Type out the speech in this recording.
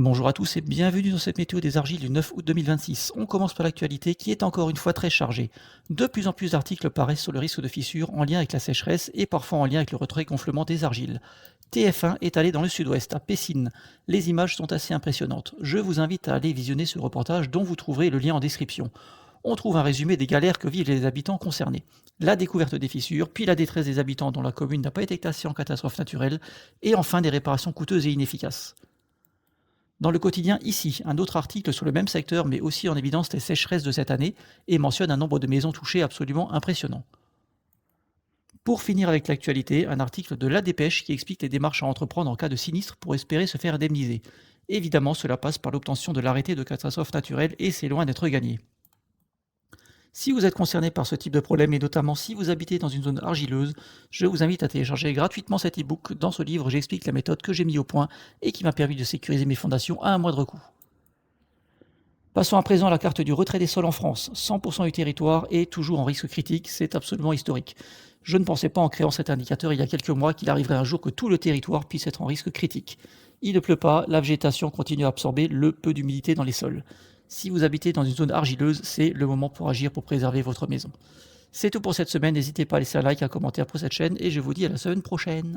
Bonjour à tous et bienvenue dans cette météo des argiles du 9 août 2026. On commence par l'actualité qui est encore une fois très chargée. De plus en plus d'articles paraissent sur le risque de fissures en lien avec la sécheresse et parfois en lien avec le retrait-gonflement des argiles. TF1 est allé dans le sud-ouest, à Pessine. Les images sont assez impressionnantes. Je vous invite à aller visionner ce reportage dont vous trouverez le lien en description. On trouve un résumé des galères que vivent les habitants concernés. La découverte des fissures, puis la détresse des habitants dont la commune n'a pas été classée en catastrophe naturelle, et enfin des réparations coûteuses et inefficaces. Dans le quotidien ici, un autre article sur le même secteur met aussi en évidence les sécheresses de cette année et mentionne un nombre de maisons touchées absolument impressionnant. Pour finir avec l'actualité, un article de La Dépêche qui explique les démarches à entreprendre en cas de sinistre pour espérer se faire indemniser. Évidemment, cela passe par l'obtention de l'arrêté de catastrophe naturelle et c'est loin d'être gagné. Si vous êtes concerné par ce type de problème et notamment si vous habitez dans une zone argileuse, je vous invite à télécharger gratuitement cet e-book. Dans ce livre, j'explique la méthode que j'ai mis au point et qui m'a permis de sécuriser mes fondations à un moindre coût. Passons à présent à la carte du retrait des sols en France. 100% du territoire est toujours en risque critique, c'est absolument historique. Je ne pensais pas en créant cet indicateur il y a quelques mois qu'il arriverait un jour que tout le territoire puisse être en risque critique. Il ne pleut pas, la végétation continue à absorber le peu d'humidité dans les sols. Si vous habitez dans une zone argileuse, c'est le moment pour agir pour préserver votre maison. C'est tout pour cette semaine, n'hésitez pas à laisser un like, un commentaire pour cette chaîne et je vous dis à la semaine prochaine.